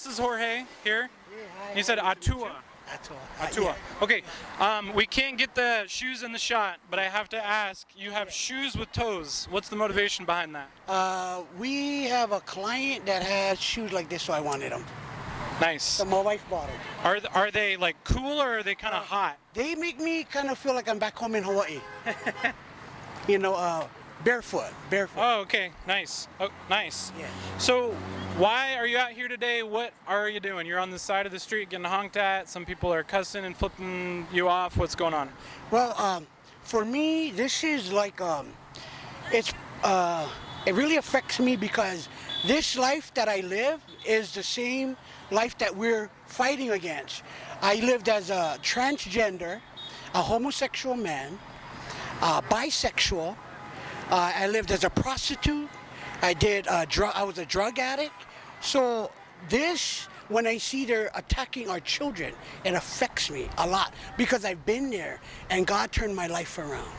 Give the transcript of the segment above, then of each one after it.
this is Jorge here. Hi, You said Atua. Atua. Yeah. Okay, we can't get the shoes in the shot, but I have to ask, you have shoes with toes. What's the motivation behind that? We have a client that has shoes like this, so I wanted them. Nice. So my wife bought them. Are they like cool or are they kind of hot? They make me kind of feel like I'm back home in Hawaii. Barefoot. Oh, okay. Nice. Oh, nice. Yeah. So, why are you out here today? What are you doing? You're on the side of the street getting honked at. Some people are cussing and flipping you off. What's going on? Well, for me, this is like it really affects me because this life that I live is the same life that we're fighting against. I lived as a transgender, a homosexual man, bisexual. I lived as a prostitute. I was a drug addict. So this, when I see they're attacking our children, it affects me a lot because I've been there and God turned my life around.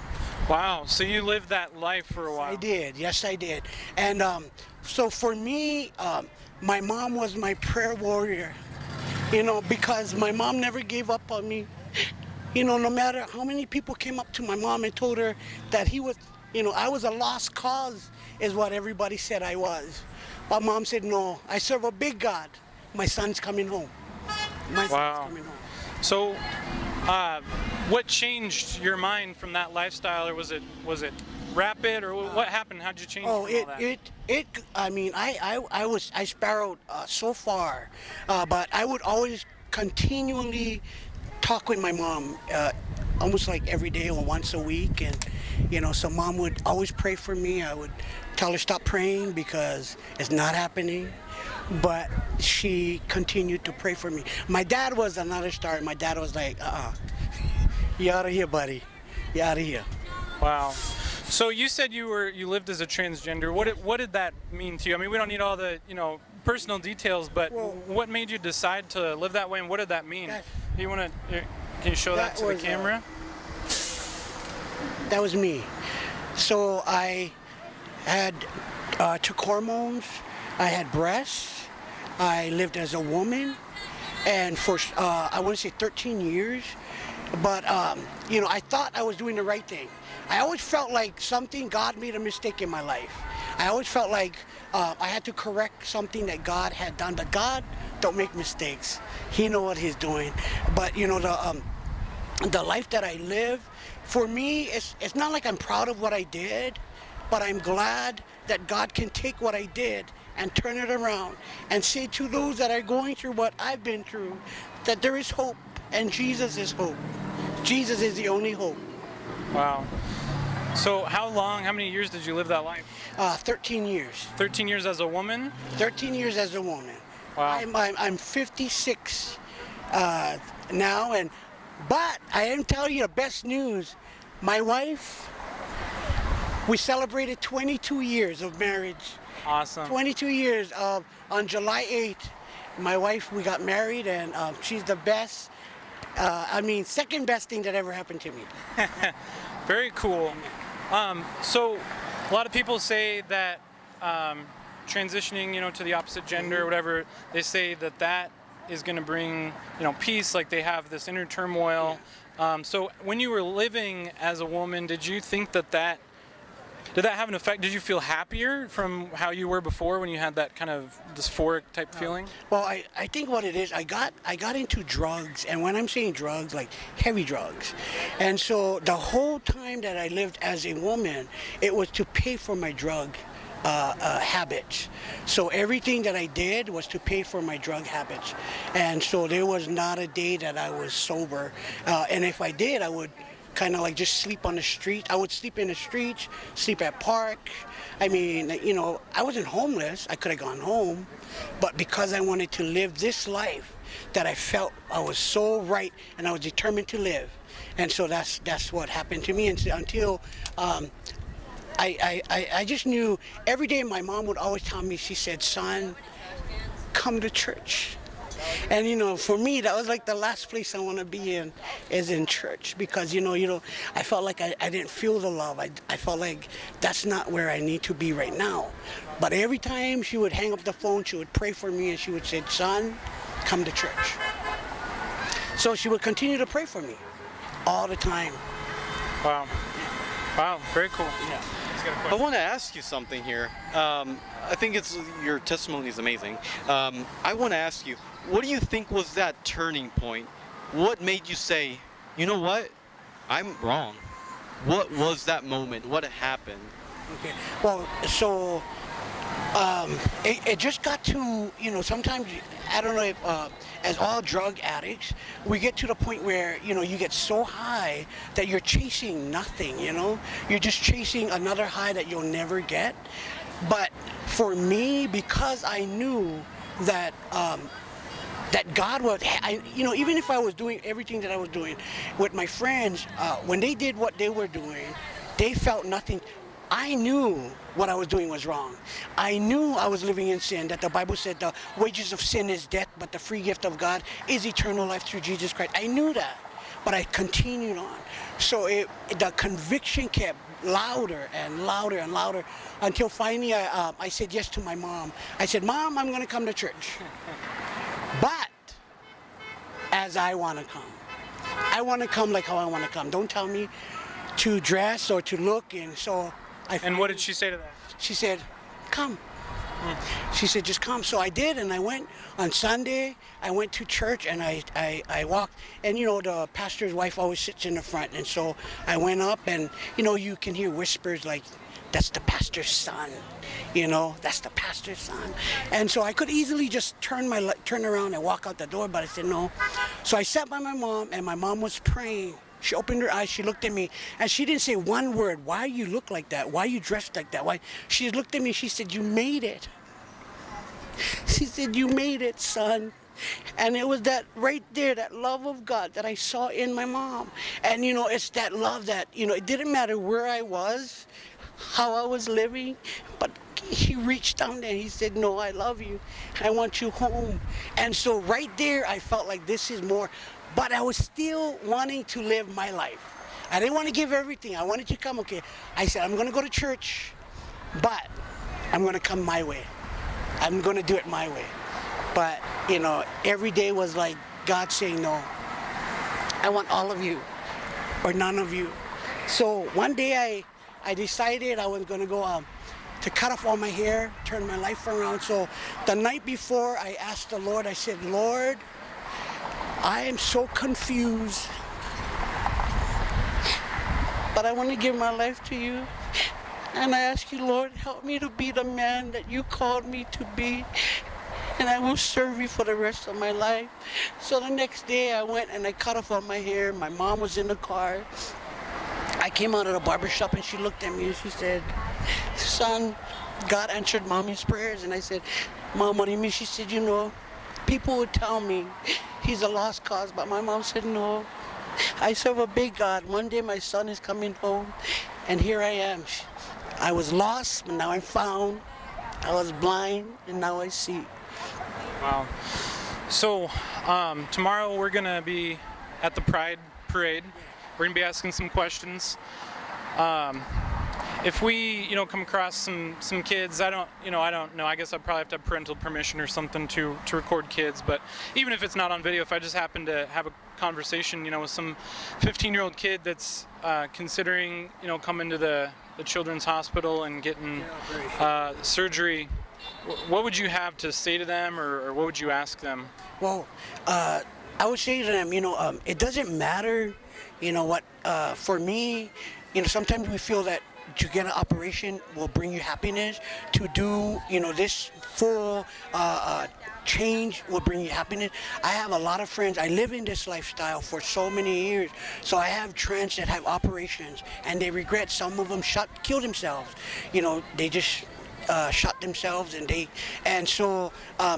Wow, so you lived that life for a while. I did, yes I did. And so for me, my mom was my prayer warrior, because my mom never gave up on me. No matter how many people came up to my mom and told her that I was a lost cause, is what everybody said I was. My mom said, no, I serve a big God. My son's coming home. My son's coming home. So, what changed your mind from that lifestyle, or was it rapid, or what happened? How'd you change? Oh, from all that? I sparrowed so far, but I would always continually talk with my mom, almost like every day or once a week, and so mom would always pray for me. I would tell her stop praying because it's not happening, but she continued to pray for me. My dad was another story. My dad was like, you out of here, buddy, you out of here. Wow. So you said you lived as a transgender. What did that mean to you? I mean, we don't need all the personal details, but what made you decide to live that way, and what did that mean? Can you show that to the camera? That was me. So I had took hormones. I had breasts. I lived as a woman, and for I want to say 13 years. But I thought I was doing the right thing. I always felt like God made a mistake in my life. I always felt like I had to correct something that God had done. But God don't make mistakes. He knows what He's doing. But the life that I live, for me, it's not like I'm proud of what I did, but I'm glad that God can take what I did and turn it around and say to those that are going through what I've been through, that there is hope, and Jesus is hope. Jesus is the only hope. Wow. So how many years did you live that life? 13 years. 13 years as a woman? 13 years as a woman. Wow. I'm 56 now, but I am telling you the best news. My wife, we celebrated 22 years of marriage. Awesome. 22 years on July 8th. My wife, we got married, and she's the best. Second best thing that ever happened to me. Very cool. So a lot of people say that transitioning, to the opposite gender or whatever, they say that is going to bring, peace, like they have this inner turmoil. So when you were living as a woman, did you think did that have an effect? Did you feel happier from how you were before when you had that kind of dysphoric type feeling? Well, I think what it is, I got into drugs, and when I'm saying drugs, like heavy drugs. And so the whole time that I lived as a woman, it was to pay for my drug habits. So everything that I did was to pay for my drug habits. And so there was not a day that I was sober. And if I did, I would kind of like just sleep on the street. I would sleep in the streets, sleep at park. I wasn't homeless. I could have gone home, but because I wanted to live this life that I felt I was so right, and I was determined to live. And so that's what happened to me until I just knew every day. My mom would always tell me, she said, son, come to church. And for me, that was like the last place I want to be in, is in church, because I felt like I didn't feel the love. I felt like that's not where I need to be right now. But every time she would hang up the phone, she would pray for me, and she would say, "Son, come to church." So she would continue to pray for me all the time. Wow. Wow, very cool. Yeah. I want to ask you something here. I think your testimony is amazing. I want to ask you, what do you think was that turning point? What made you say, you know what, I'm wrong? What was that moment? What happened? Okay. Well, so it just got to, sometimes, I don't know if, as all drug addicts, we get to the point where, you get so high that you're chasing nothing, You're just chasing another high that you'll never get. But for me, because I knew that that God was, even if I was doing everything that I was doing with my friends, when they did what they were doing, they felt nothing. I knew what I was doing was wrong. I knew I was living in sin, that the Bible said the wages of sin is death, but the free gift of God is eternal life through Jesus Christ. I knew that, but I continued on. So the conviction kept louder and louder and louder, until finally I said yes to my mom. I said, "Mom, I'm going to come to church, but as I want to come. I want to come like how I want to come. Don't tell me to dress or to look." And so And what did she say to that? she said, "Come." She said, "Just come." So I did, and I went on Sunday. I went to church, and I walked, and the pastor's wife always sits in the front, and so I went up, and you can hear whispers like, "That's the pastor's son," "That's the pastor's son." And so I could easily just turn around and walk out the door, but I said no. So I sat by my mom, and my mom was praying. She opened her eyes, she looked at me, and she didn't say one word. "Why you look like that? Why you dressed like that? Why?" She looked at me, she said, "You made it." She said, "You made it, son." And it was that right there, that love of God that I saw in my mom. And it's that love that, it didn't matter where I was, how I was living, but he reached down there and he said, "No, I love you. I want you home." And so right there, I felt like this is more. But I was still wanting to live my life. I didn't want to give everything. I wanted to come, okay. I said, "I'm going to go to church, but I'm going to come my way. I'm going to do it my way." But, every day was like God saying, "No, I want all of you or none of you." So one day I decided I was going to go to cut off all my hair, turn my life around. So the night before, I asked the Lord, I said, "Lord, I am so confused, but I want to give my life to you. And I ask you, Lord, help me to be the man that you called me to be, and I will serve you for the rest of my life." So the next day I went and I cut off all my hair. My mom was in the car. I came out of the barbershop and she looked at me and she said, "Son, God answered Mommy's prayers." And I said, "Mom, what do you mean?" She said, "People would tell me he's a lost cause," but my mom said, "No, I serve a big God. One day my son is coming home, and here I am. I was lost, but now I'm found. I was blind, and now I see." Wow. So tomorrow we're gonna be at the Pride Parade. We're gonna be asking some questions. If we, come across some kids, I don't know. I guess I'd probably have to have parental permission or something to record kids. But even if it's not on video, if I just happen to have a conversation, with some 15-year-old kid that's considering, coming to the children's hospital and getting surgery, what would you have to say to them, or what would you ask them? Well, I would say to them, it doesn't matter, what, for me, sometimes we feel that to get an operation will bring you happiness. To do, this full change will bring you happiness. I have a lot of friends. I live in this lifestyle for so many years. So I have trans that have operations and they regret. Some of them killed themselves. They just shot themselves, and so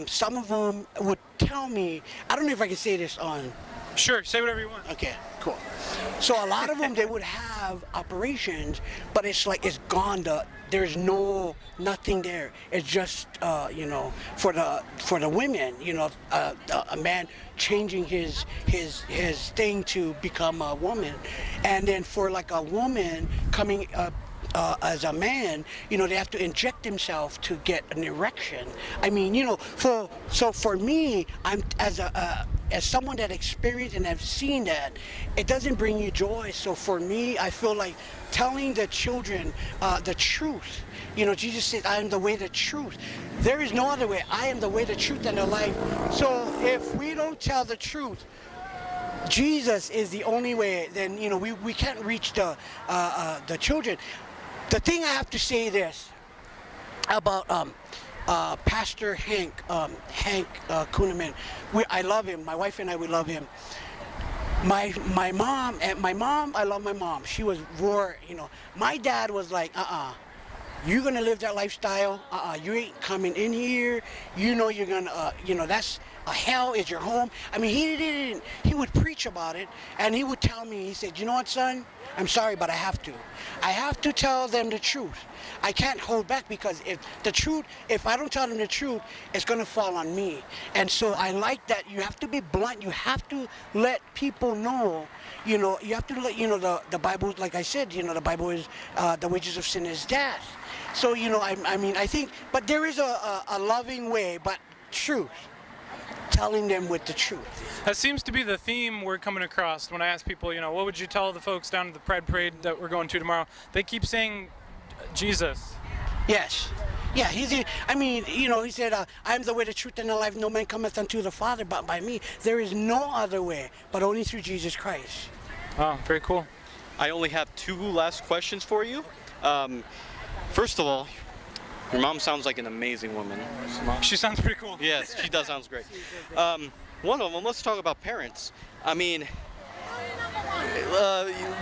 some of them would tell me, I don't know if I can say this on Sure, say whatever you want. Okay, cool. So a lot of them, they would have operations, but it's like it's gone. There's nothing there. It's just for the women, a man changing his thing to become a woman, and then for like a woman coming up. As a man, they have to inject themselves to get an erection. I mean, for me, I'm as someone that experienced and have seen that, it doesn't bring you joy. So for me, I feel like telling the children the truth. Jesus said, "I am the way, the truth." There is no other way. I am the way, the truth, and the life. So if we don't tell the truth, Jesus is the only way, then we can't reach the children. The thing I have to say this about Pastor Hank Kuhneman, I love him. My wife and I, we love him. My mom, I love my mom. She was raw. My dad was like, you're gonna live that lifestyle. You ain't coming in here. You're gonna, that's hell is your home. I mean, he would preach about it, and he would tell me, he said, "You know what, son? I'm sorry, but I have to tell them the truth. I can't hold back, because if I don't tell them the truth, it's gonna fall on me." And so I like that. You have to be blunt. You have to let people know. You have to let the Bible, like I said, the Bible is the wages of sin is death. So I think, but there is a loving way, but truth. Telling them with the truth. That seems to be the theme we're coming across when I ask people, what would you tell the folks down at the Pride Parade that we're going to tomorrow? They keep saying Jesus. Yes. Yeah, he said, "I am the way, the truth, and the life. No man cometh unto the Father but by me. There is no other way, but only through Jesus Christ." Oh, very cool. I only have 2 last questions for you. First of all, your mom sounds like an amazing woman. She sounds pretty cool. Yes, she does. Sounds great. One of them, let's talk about parents. I mean,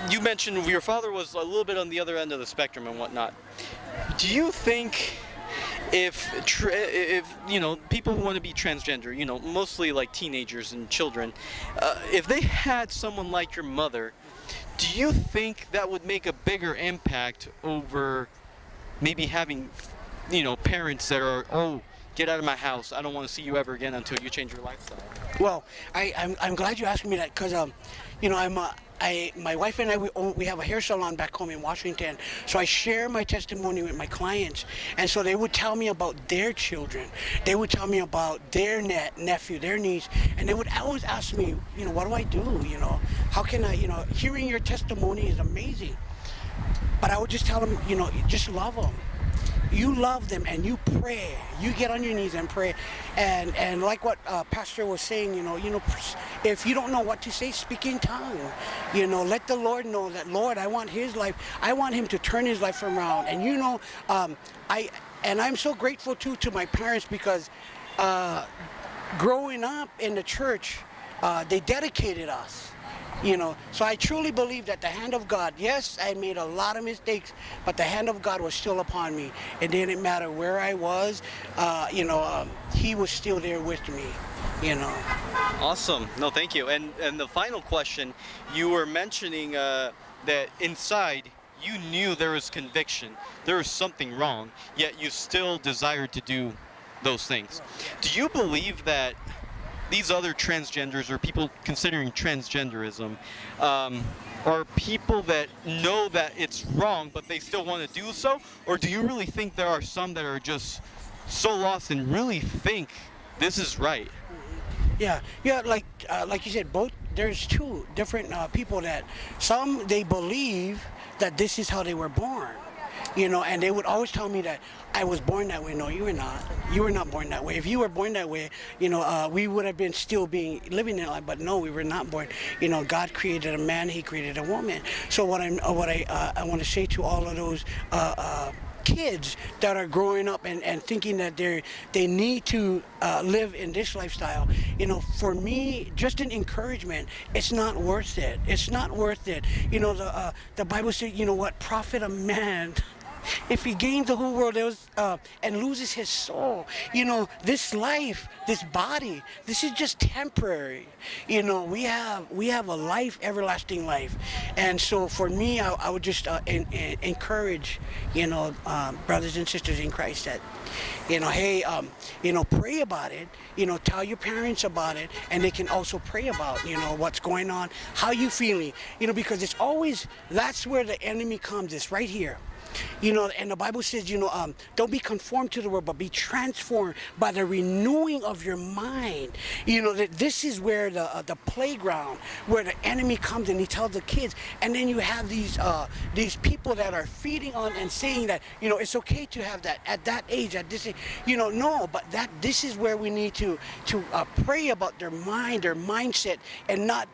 you mentioned your father was a little bit on the other end of the spectrum and whatnot. Do you think if people who want to be transgender, mostly like teenagers and children, if they had someone like your mother, do you think that would make a bigger impact over maybe having parents that are, get out of my house, I don't want to see you ever again until you change your lifestyle? Well, I'm glad you asked me that, because my wife and I, we have a hair salon back home in Washington, so I share my testimony with my clients, and so they would tell me about their children, they would tell me about their nephew, their niece, and they would always ask me, what do I do, how can I, hearing your testimony is amazing, but I would just tell them, just love them. You love them and you pray. You get on your knees and pray. And like what Pastor was saying, if you don't know what to say, speak in tongue. Let the Lord know that, Lord, I want his life. I want him to turn his life around. And I'm so grateful too to my parents, because growing up in the church, they dedicated us. So I truly believe that the hand of God, yes, I made a lot of mistakes, but the hand of God was still upon me. It didn't matter where I was, he was still there with me, Awesome. No, thank you. And the final question, you were mentioning that inside you knew there was conviction, there was something wrong, yet you still desired to do those things. Do you believe that these other transgenders, or people considering transgenderism, are people that know that it's wrong but they still want to do so? Or do you really think there are some that are just so lost and really think this is right? Yeah, like you said, both. There's 2 different people that some, they believe that this is how they were born. And they would always tell me that I was born that way. No, you were not. You were not born that way. If you were born that way, we would have been still living in life. But no, we were not born. God created a man. He created a woman. So what I want to say to all of those kids that are growing up and thinking that they need to live in this lifestyle, for me, just an encouragement, it's not worth it. It's not worth it. The Bible says, what profit a man if he gains the whole world and loses his soul? This life, this body, this is just temporary. We have a life, everlasting life. And so for me, I would just encourage, brothers and sisters in Christ that, hey, pray about it. Tell your parents about it, and they can also pray about, what's going on, how you feeling, because it's always, that's where the enemy comes, it's right here. And the Bible says, don't be conformed to the world, but be transformed by the renewing of your mind. That this is where the playground, where the enemy comes and he tells the kids. And then you have these people that are feeding on and saying that, it's okay to have that at that age, at this age. No, but this is where we need to pray about their mind, their mindset, and not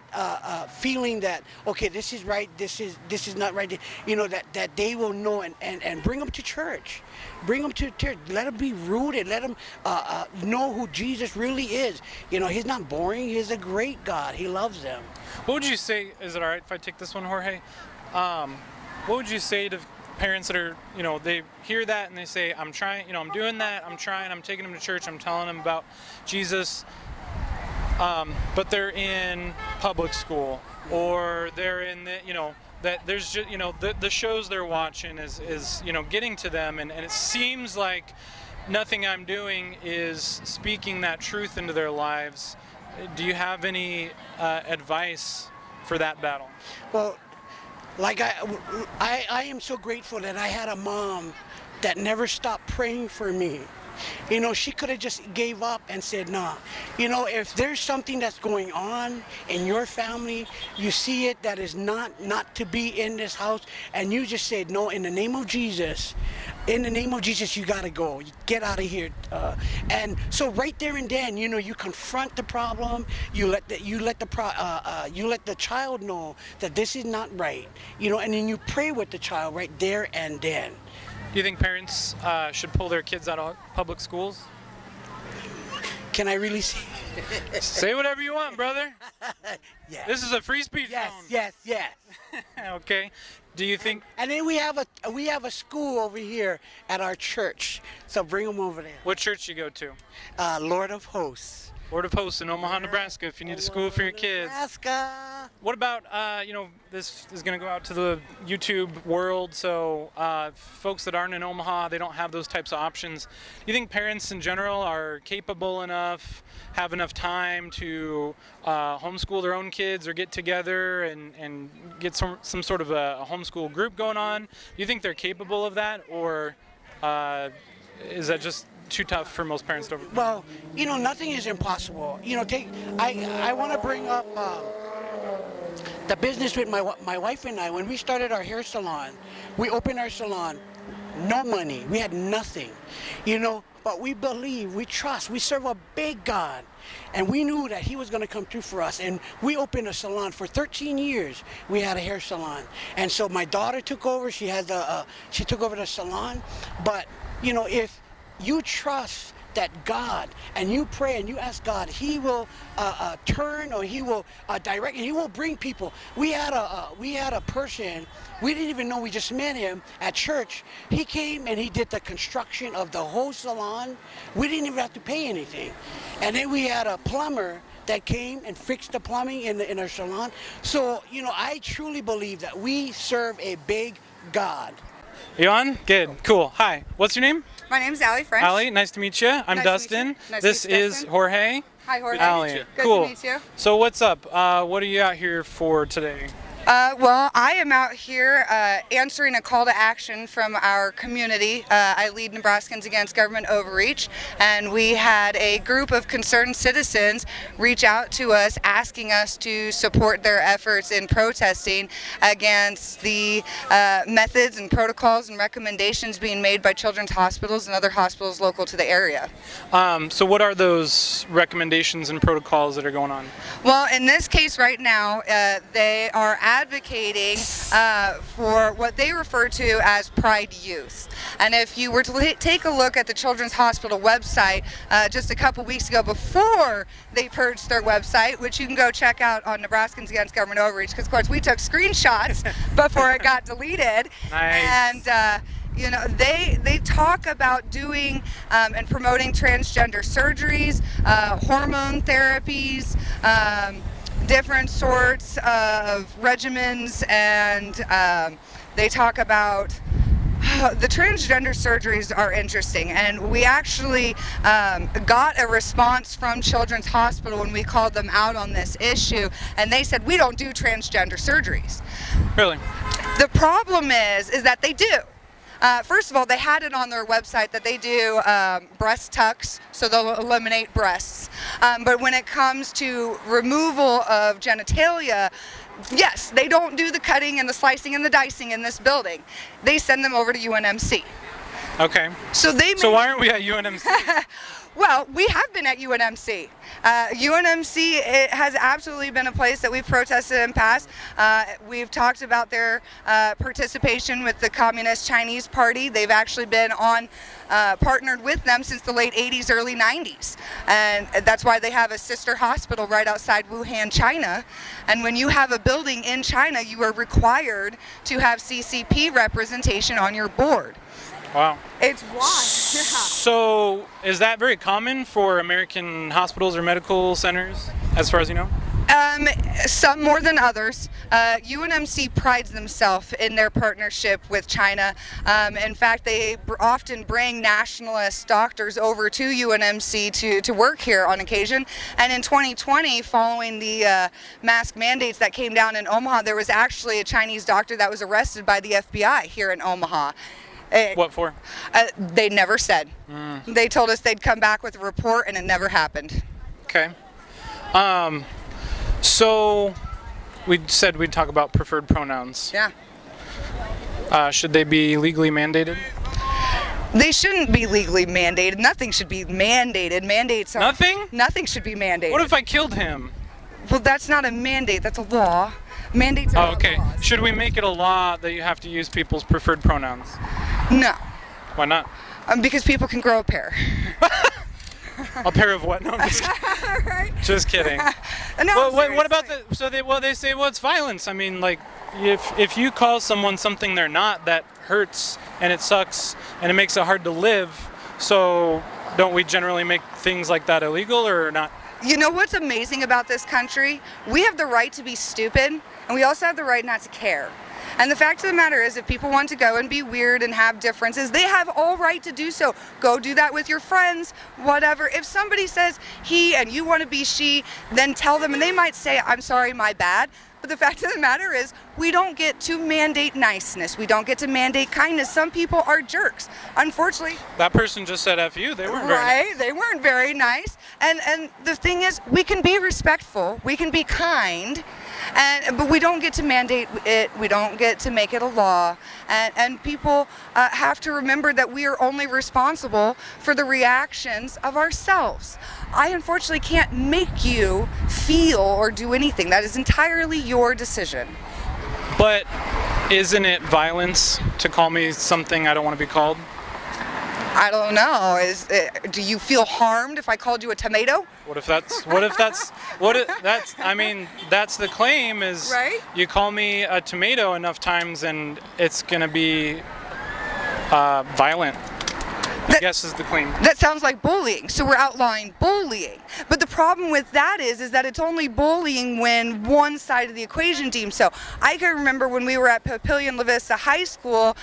feeling that, okay, this is right, this is not right. That they will know and bring them to church. Bring them to church. Let them be rooted. Let them know who Jesus really is. He's not boring. He's a great God. He loves them. What would you say, is it all right if I take this one, Jorge? What would you say to parents that are, they hear that and they say, I'm trying, I'm doing that, I'm trying, I'm taking them to church, I'm telling them about Jesus, but they're in public school, or they're in the, that there's just, the shows they're watching is getting to them, and it seems like nothing I'm doing is speaking that truth into their lives. Do you have any advice for that battle? Well, like I am so grateful that I had a mom that never stopped praying for me. She could have just gave up and said, nah. If there's something that's going on in your family, you see it that is not to be in this house, and you just said, no, in the name of Jesus, you gotta go. You get out of here. And so right there and then, you confront the problem. You let the child know that this is not right. And then you pray with the child right there and then. Do you think parents should pull their kids out of public schools? Can I really say? Say whatever you want, brother. Yeah. This is a free speech zone. Yes. Okay. Do you think? And then we have a school over here at our church. So bring them over there. What church you go to? Lord of Hosts. Lord of Hosts in Omaha, Nebraska, if you need a school for your kids. Nebraska. What about, this is going to go out to the YouTube world, so folks that aren't in Omaha, they don't have those types of options. Do you think parents in general are capable enough, have enough time to homeschool their own kids or get together and get some sort of a homeschool group going on? Do you think they're capable of that, or is that just too tough for most parents to overcome? Well, nothing is impossible. I want to bring up the business with my wife and I. When we started our hair salon, we opened our salon, no money. We had nothing, but we believe, we trust, we serve a big God. And we knew that he was going to come through for us. And we opened a salon for 13 years. We had a hair salon. And so my daughter took over. She took over the salon. But, if you trust that God, and you pray and you ask God, he will turn, or he will direct, and he will bring people. We had a person, we didn't even know, we just met him at church. He came and he did the construction of the whole salon. We didn't even have to pay anything. And then we had a plumber that came and fixed the plumbing in our salon. So, I truly believe that we serve a big God. You on? Good. Cool. Hi. What's your name? My name's Allie French. Allie, nice to meet you. I'm Nice to meet Dustin. you. Nice to This meet you, is Dustin. Jorge. Hi, Jorge. Allie. Good Cool. to meet you. So what's up? What are you out here for today? Well, I am out here answering a call to action from our community. I lead Nebraskans Against Government Overreach, and we had a group of concerned citizens reach out to us asking us to support their efforts in protesting against the methods and protocols and recommendations being made by children's hospitals and other hospitals local to the area. So what are those recommendations and protocols that are going on? Well, in this case right now, they are advocating for what they refer to as Pride Youth. And if you were to take a look at the Children's Hospital website just a couple weeks ago, before they purged their website, which you can go check out on Nebraskans Against Government Overreach, because of course we took screenshots before it got deleted. Nice. And You know, they talk about doing and promoting transgender surgeries, hormone therapies, different sorts of regimens, and they talk about the transgender surgeries are interesting, and we actually got a response from Children's Hospital when we called them out on this issue, and they said we don't do transgender surgeries. Really? The problem is that they do. First of all, they had it on their website that they do breast tucks, so they'll eliminate breasts. But when it comes to removal of genitalia, yes, they don't do the cutting and the slicing and the dicing in this building. They send them over to UNMC. Okay. So So why aren't we at UNMC? Well, we have been at UNMC. UNMC, it has absolutely been a place that we've protested in the past. We've talked about their participation with the Communist Chinese Party. They've actually been partnered with them since the late 80s, early 90s. And that's why they have a sister hospital right outside Wuhan, China. And when you have a building in China, you are required to have CCP representation on your board. Wow. It's why. So is that very common for American hospitals or medical centers, as far as you know? Some more than others. UNMC prides themselves in their partnership with China. In fact, they often bring nationalist doctors over to UNMC to work here on occasion. And in 2020, following the mask mandates that came down in Omaha, there was actually a Chinese doctor that was arrested by the FBI here in Omaha. What for? They never said. They told us they'd come back with a report, and it never happened. Okay. So we said we'd talk about preferred pronouns. Yeah. Should they be legally mandated? They shouldn't be legally mandated. Nothing should be mandated. Mandates are... Nothing? Nothing should be mandated. What if I killed him? Well, that's not a mandate. That's a law. Mandates are Oh, okay. not laws. Should we make it a law that you have to use people's preferred pronouns? No. Why not? Because people can grow a pair. A pair of what? No, I'm just kidding. Right? Just kidding. No, Well, what about seriously. they say, well, it's violence. I mean, like, if you call someone something they're not, that hurts and it sucks and it makes it hard to live. So don't we generally make things like that illegal or not? You know what's amazing about this country? We have the right to be stupid, and we also have the right not to care. And the fact of the matter is, if people want to go and be weird and have differences, they have all right to do so. Go do that with your friends, whatever. If somebody says he and you want to be she, then tell them, and they might say, I'm sorry, my bad. But the fact of the matter is, we don't get to mandate niceness. We don't get to mandate kindness. Some people are jerks. Unfortunately. That person just said F you. They weren't very nice. Right? They weren't very nice. And the thing is, we can be respectful. We can be kind. But we don't get to mandate it. We don't get to make it a law. And people have to remember that we are only responsible for the reactions of ourselves. I unfortunately can't make you feel or do anything. That is entirely your decision. But isn't it violence to call me something I don't want to be called? I don't know. Do you feel harmed if I called you a tomato? That's I mean, that's the claim is Right? you call me a tomato enough times and it's going to be violent. I guess is the claim. That sounds like bullying. So we're outlawing bullying. But the problem with that is that it's only bullying when one side of the equation deems so. I can remember when we were at Papillion La Vista High School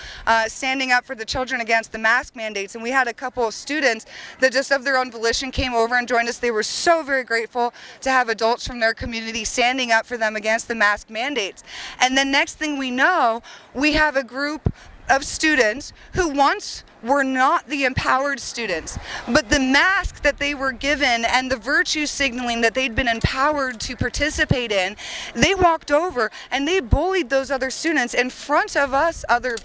standing up for the children against the mask mandates, and we had a couple of students that just of their own volition came over and joined us. They were so very grateful to have adults from their community standing up for them against the mask mandates. And then next thing we know, we have a group of students who once were not the empowered students, but the mask that they were given and the virtue signaling that they'd been empowered to participate in, they walked over and they bullied those other students in front of us, other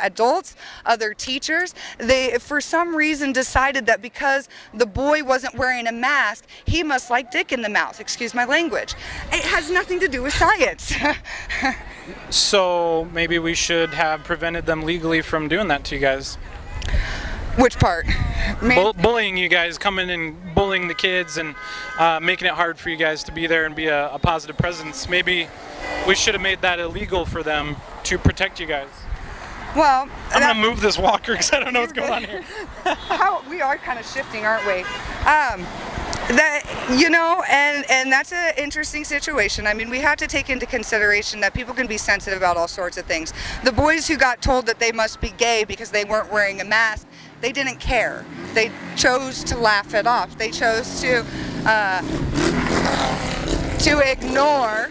adults, other teachers. They, for some reason, decided that because the boy wasn't wearing a mask, he must like dick in the mouth. Excuse my language. It has nothing to do with science. So maybe we should have prevented them legally from doing that to you guys. Which part? Bullying you guys, coming and bullying the kids and making it hard for you guys to be there and be a positive presence. Maybe we should have made that illegal for them to protect you guys. Well, I'm gonna move this walker because I don't know what's going on here. we are kind of shifting, aren't we? And that's an interesting situation. I mean, we have to take into consideration that people can be sensitive about all sorts of things. The boys who got told that they must be gay because they weren't wearing a mask, they didn't care. They chose to laugh it off. They chose to ignore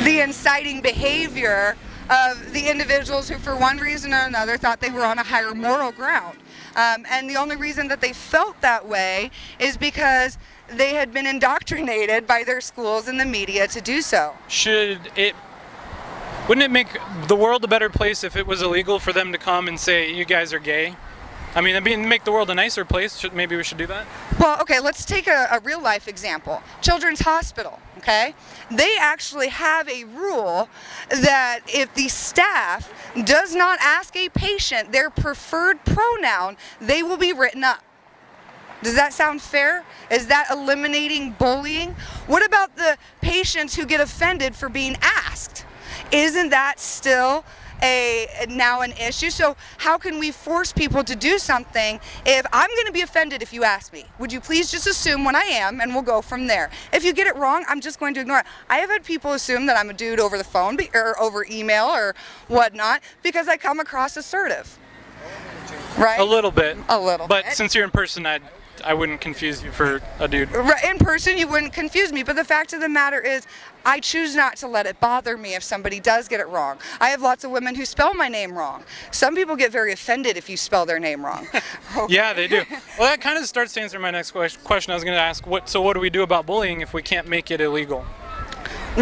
the inciting behavior of the individuals who, for one reason or another, thought they were on a higher moral ground. And the only reason that they felt that way is because they had been indoctrinated by their schools and the media to do so. Wouldn't it make the world a better place if it was illegal for them to come and say, you guys are gay? I mean, it'd make the world a nicer place. Maybe we should do that? Well, okay, let's take a real life example. Children's Hospital, okay? They actually have a rule that if the staff does not ask a patient their preferred pronoun, they will be written up. Does that sound fair? Is that eliminating bullying? What about the patients who get offended for being asked? Isn't that still now an issue? So how can we force people to do something if I'm going to be offended if you ask me? Would you please just assume when I am, and we'll go from there. If you get it wrong, I'm just going to ignore it. I have had people assume that I'm a dude over the phone or over email or whatnot because I come across assertive. Right? A little bit. A little but bit. Since you're in person, I wouldn't confuse you for a dude. In person, you wouldn't confuse me, but the fact of the matter is, I choose not to let it bother me if somebody does get it wrong. I have lots of women who spell my name wrong. Some people get very offended if you spell their name wrong. Yeah, they do. Well, that kind of starts to answer my next question. I was going to ask, what do we do about bullying if we can't make it illegal?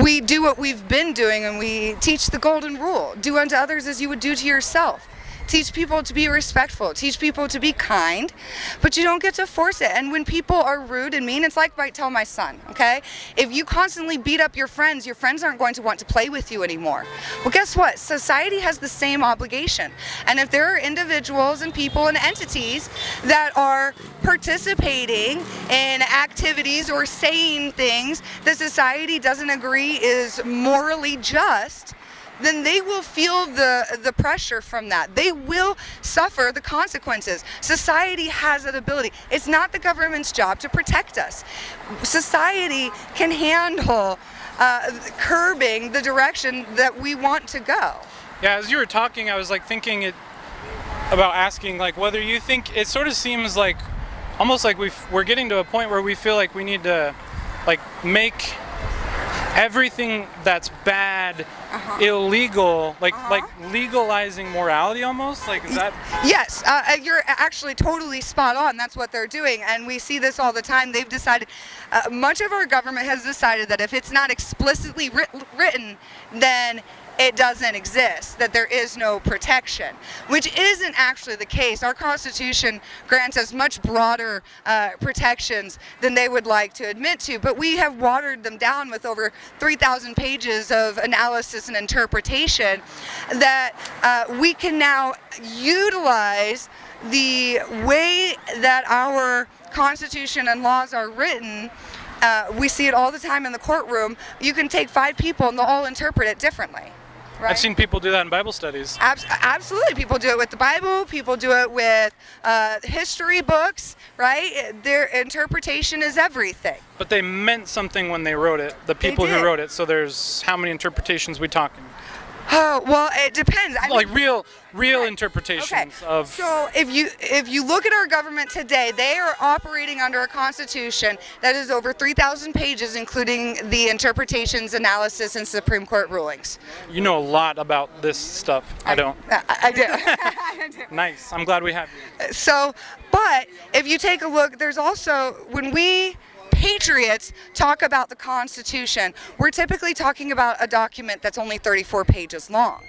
We do what we've been doing, and we teach the golden rule. Do unto others as you would do to yourself. Teach people to be respectful. Teach people to be kind, but you don't get to force it. And when people are rude and mean, it's like I tell my son, okay? If you constantly beat up your friends aren't going to want to play with you anymore. Well, guess what? Society has the same obligation. And if there are individuals and people and entities that are participating in activities or saying things that society doesn't agree is morally just, then they will feel the pressure from that. They will suffer the consequences. Society has that ability. It's not the government's job to protect us. Society can handle curbing the direction that we want to go. Yeah, as you were talking, I was thinking about asking whether you think it sort of seems like almost like we're getting to a point where we feel like we need to make everything that's bad illegal, like legalizing morality almost. Is that? Yes, you're actually totally spot on. That's what they're doing, and we see this all the time. They've decided, much of our government has decided that if it's not explicitly written, then it doesn't exist, that there is no protection, which isn't actually the case. Our Constitution grants us much broader protections than they would like to admit to, but we have watered them down with over 3,000 pages of analysis and interpretation that we can now utilize the way that our Constitution and laws are written. We see it all the time in the courtroom. You can take 5 people and they'll all interpret it differently. Right? I've seen people do that in Bible studies. Absolutely. People do it with the Bible. People do it with history books, right? Their interpretation is everything. But they meant something when they wrote it, the people who wrote it. So there's how many interpretations we talking? Oh, well, it depends. Real interpretations of. So if you look at our government today, they are operating under a constitution that is over 3,000 pages, including the interpretations, analysis, and Supreme Court rulings. You know a lot about this stuff. I don't. I do. Nice. I'm glad we have you. So, but if you take a look, there's also, when we patriots talk about the Constitution, we're typically talking about a document that's only 34 pages long.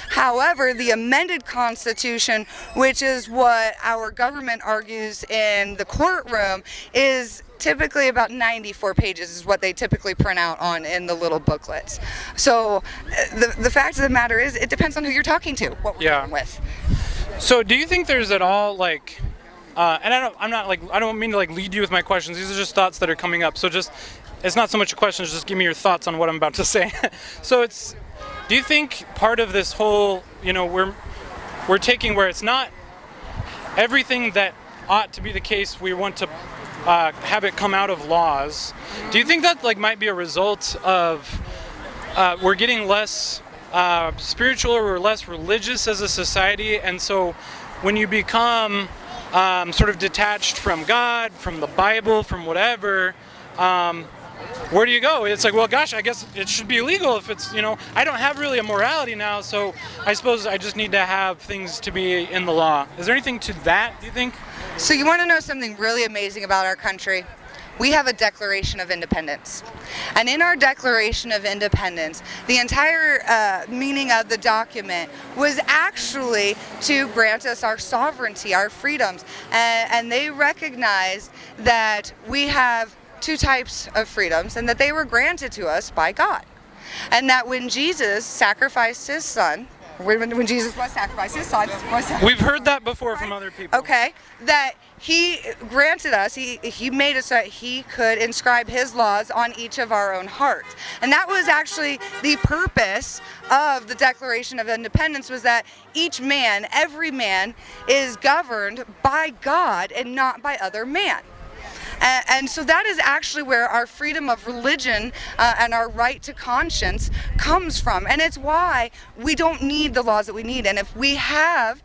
However, the amended Constitution, which is what our government argues in the courtroom, is typically about 94 pages is what they typically print out in the little booklets. So the fact of the matter is, it depends on who you're talking to, what we're dealing with. So do you think there's at all and I don't mean to lead you with my questions. These are just thoughts that are coming up. So it's not so much a question, just give me your thoughts on what I'm about to say. So do Do you think part of this whole, we're taking where it's not everything that ought to be the case, we want to have it come out of laws. Do you think that might be a result of we're getting less spiritual or less religious as a society, and so when you become sort of detached from God, from the Bible, from whatever, where do you go? It's like, well, gosh, I guess it should be illegal if it's, I don't have really a morality now, so I suppose I just need to have things to be in the law. Is there anything to that, do you think? So you want to know something really amazing about our country? We have a Declaration of Independence. And in our Declaration of Independence, the entire meaning of the document was actually to grant us our sovereignty, our freedoms. And they recognized that we have two types of freedoms and that they were granted to us by God. And that when Jesus sacrificed his son, when Jesus was sacrificed, his son was sacrificed. We've heard that before from other people. Okay, that he granted us, he made it so that he could inscribe his laws on each of our own hearts. And that was actually the purpose of the Declaration of Independence, was that each man, every man, is governed by God and not by other man. And so that is actually where our freedom of religion and our right to conscience comes from. And it's why we don't need the laws that we need. And if we have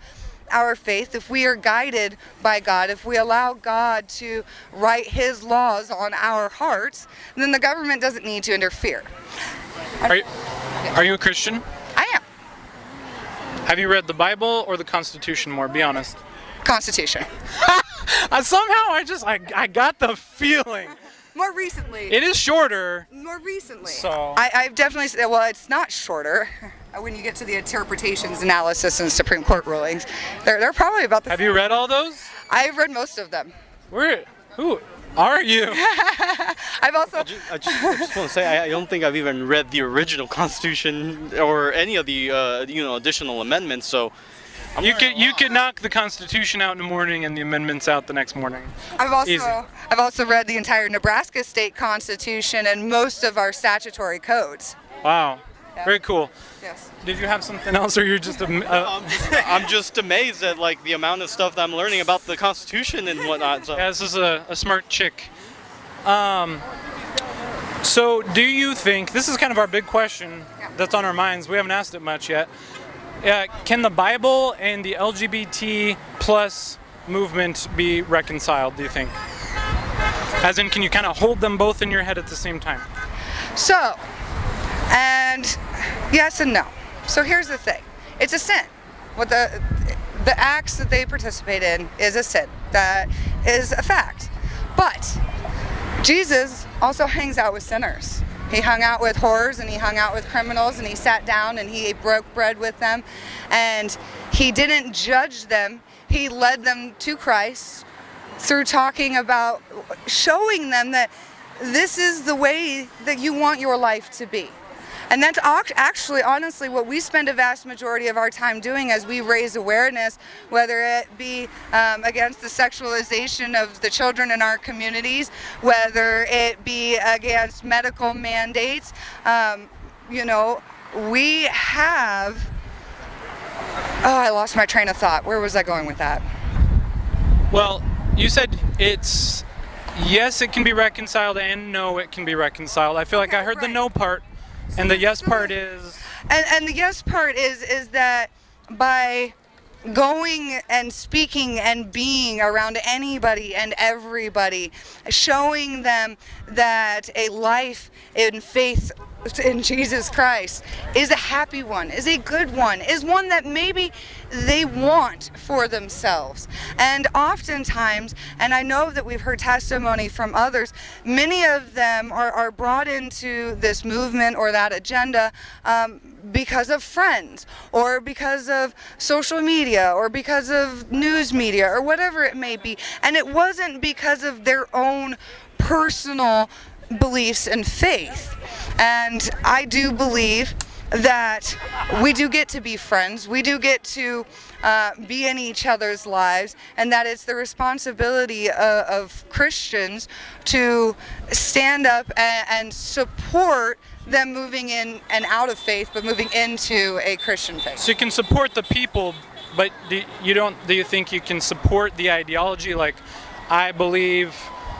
our faith, if we are guided by God, if we allow God to write his laws on our hearts, then the government doesn't need to interfere. Are you a Christian? I am. Have you read the Bible or the Constitution more? Be honest. Constitution. Somehow I got the feeling. More recently. It is shorter. More recently. So. I've definitely said, well, it's not shorter. When you get to the interpretations, analysis, and Supreme Court rulings, they're probably about the same. Have you read all those? I've read most of them. Who are you? I've also. I just want to say I don't think I've even read the original Constitution or any of the additional amendments. So. You could knock the Constitution out in the morning and the amendments out the next morning. I've also read the entire Nebraska state constitution and most of our statutory codes. Wow, Yeah. very cool. Yes. Did you have something else, or you're just I'm just amazed at the amount of stuff that I'm learning about the Constitution and whatnot. So. Yeah, this is a smart chick. So do you think, this is kind of our big question that's on our minds, we haven't asked it much yet. Can the Bible and the LGBT plus movement be reconciled, do you think? As in, can you kind of hold them both in your head at the same time? So, and yes and no. So here's the thing. It's a sin. What the acts that they participate in is a sin. That is a fact. But Jesus also hangs out with sinners. He hung out with whores and he hung out with criminals and he sat down and he broke bread with them, and he didn't judge them. He led them to Christ through talking about showing them that this is the way that you want your life to be. And that's actually, honestly, what we spend a vast majority of our time doing as we raise awareness, whether it be against the sexualization of the children in our communities, whether it be against medical mandates. We have... Oh, I lost my train of thought. Where was I going with that? Well, you said it's yes, it can be reconciled, and no, it can be reconciled. I feel like I heard the no part. And the yes part is? And the yes part is that by going and speaking and being around anybody and everybody, showing them that a life in faith in Jesus Christ is a happy one, is a good one, is one that maybe they want for themselves. And oftentimes, and I know that we've heard testimony from others, many of them are brought into this movement or that agenda because of friends, or because of social media, or because of news media, or whatever it may be. And it wasn't because of their own personal beliefs and faith. And I do believe that we do get to be friends, we do get to be in each other's lives, and that it's the responsibility of Christians to stand up and support them moving in and out of faith, but moving into a Christian faith. So you can support the people, but do you think you can support the ideology? Like, I believe,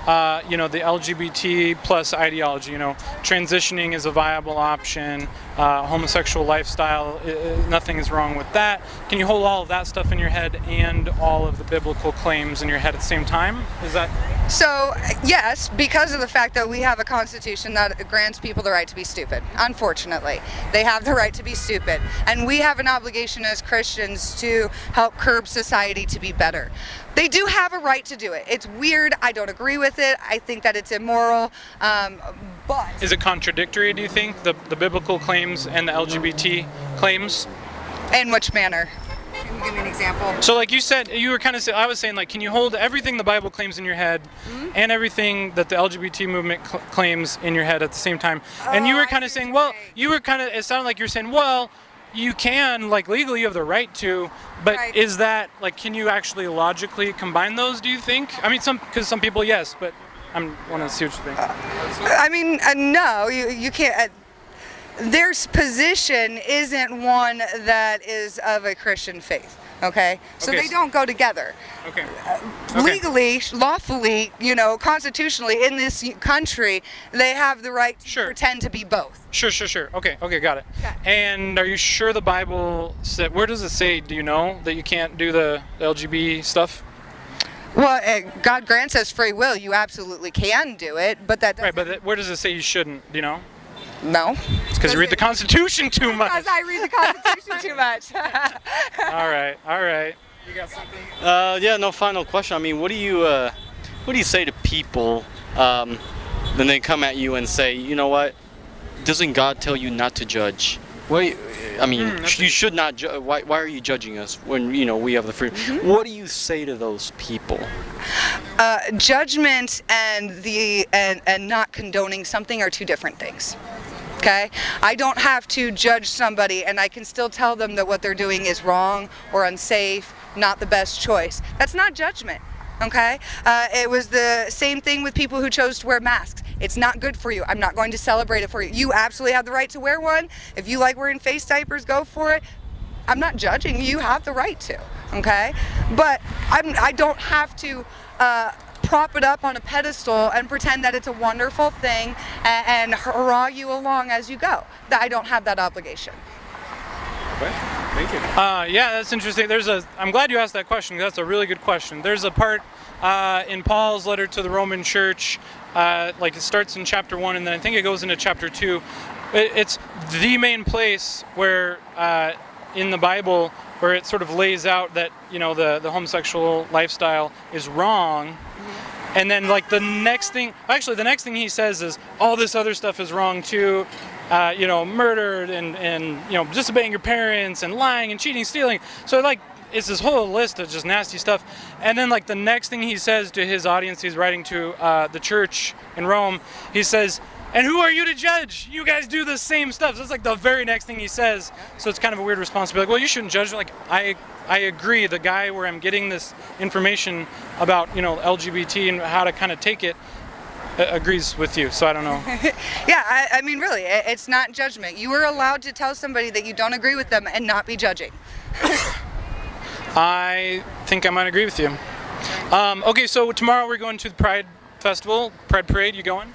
the LGBT plus ideology, transitioning is a viable option, homosexual lifestyle, nothing is wrong with that. Can you hold all of that stuff in your head and all of the biblical claims in your head at the same time? Is that? So, yes, because of the fact that we have a constitution that grants people the right to be stupid. Unfortunately, they have the right to be stupid. And we have an obligation as Christians to help curb society to be better. They do have a right to do it. It's weird. I don't agree with it. I think that it's immoral. But is it contradictory, do you think, the biblical claims and the LGBT claims? In which manner? Can you give me an example? So like you said, I was saying, like, can you hold everything the Bible claims in your head and everything that the LGBT movement claims in your head at the same time? And you were kind of saying, it sounded like you're saying, well, you can, like, legally you have the right to, but Right. Is that, like, can you actually logically combine those, do you think? I mean, because some people, yes, but I want to see what you think. I mean, no, you can't. Their position isn't one that is of a Christian faith. Okay, so Okay. they don't go together. Okay. Legally, lawfully, constitutionally, in this country, they have the right to Sure. pretend to be both. Sure. Okay, got it. Okay. And are you sure the Bible said, where does it say, do you know, that you can't do the LGBT stuff? Well, God grants us free will. You absolutely can do it, but that doesn't. Right, but where does it say you shouldn't, do you know? No. It's because you read the Constitution too much. Because I read the Constitution too much. All right. You got something? Yeah, no, final question. I mean, what do you say to people then they come at you and say, you know what, doesn't God tell you not to judge? You should not judge. Why are you judging us when we have the freedom? What do you say to those people? Judgment and not condoning something are two different things. Okay? I don't have to judge somebody, and I can still tell them that what they're doing is wrong or unsafe, not the best choice. That's not judgment. Okay? It was the same thing with people who chose to wear masks. It's not good for you. I'm not going to celebrate it for you. You absolutely have the right to wear one. If you like wearing face diapers, go for it. I'm not judging you. You have the right to. Okay? But I don't have to prop it up on a pedestal and pretend that it's a wonderful thing and hurrah you along as you go. I don't have that obligation. Okay, thank you. Yeah, that's interesting. I'm glad you asked that question. That's a really good question. There's a part in Paul's letter to the Roman church, like it starts in chapter 1 and then I think it goes into chapter 2. It's the main place where in the Bible where it sort of lays out that the homosexual lifestyle is wrong. And then like the next thing he says is all this other stuff is wrong too. Murder and disobeying your parents and lying and cheating, stealing. So like it's this whole list of just nasty stuff. And then like the next thing he says to his audience, he's writing to the church in Rome, he says, and who are you to judge? You guys do the same stuff. So it's like the very next thing he says. So it's kind of a weird response to be like, well, you shouldn't judge. Like I agree. The guy where I'm getting this information about LGBT and how to kind of take it agrees with you. So I don't know. Yeah, I mean, really, it's not judgment. You are allowed to tell somebody that you don't agree with them and not be judging. I think I might agree with you. Okay, so tomorrow we're going to the Pride Festival, Pride Parade. You going?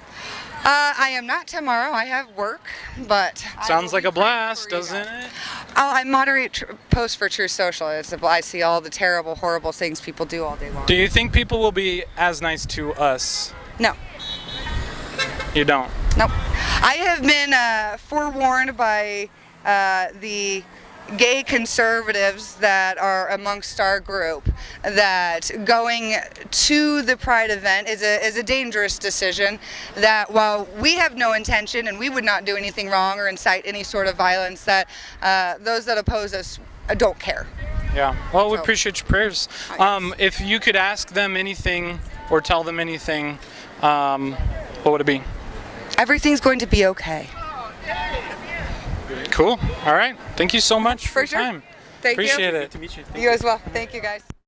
I am not tomorrow. I have work, but Sounds like a blast, doesn't it? I moderate posts for True Social. I see all the terrible, horrible things people do all day long. Do you think people will be as nice to us? No. You don't? Nope. I have been forewarned by the gay conservatives that are amongst our group that going to the Pride event is a dangerous decision, that while we have no intention and we would not do anything wrong or incite any sort of violence, that those that oppose us don't care. Yeah. Well, we So- appreciate your prayers. If you could ask them anything or tell them anything, what would it be? Everything's going to be okay. Cool. All right. Thank you so much for For your sure. time. Thank Appreciate you. it. To meet you. You as well. Thank you, guys.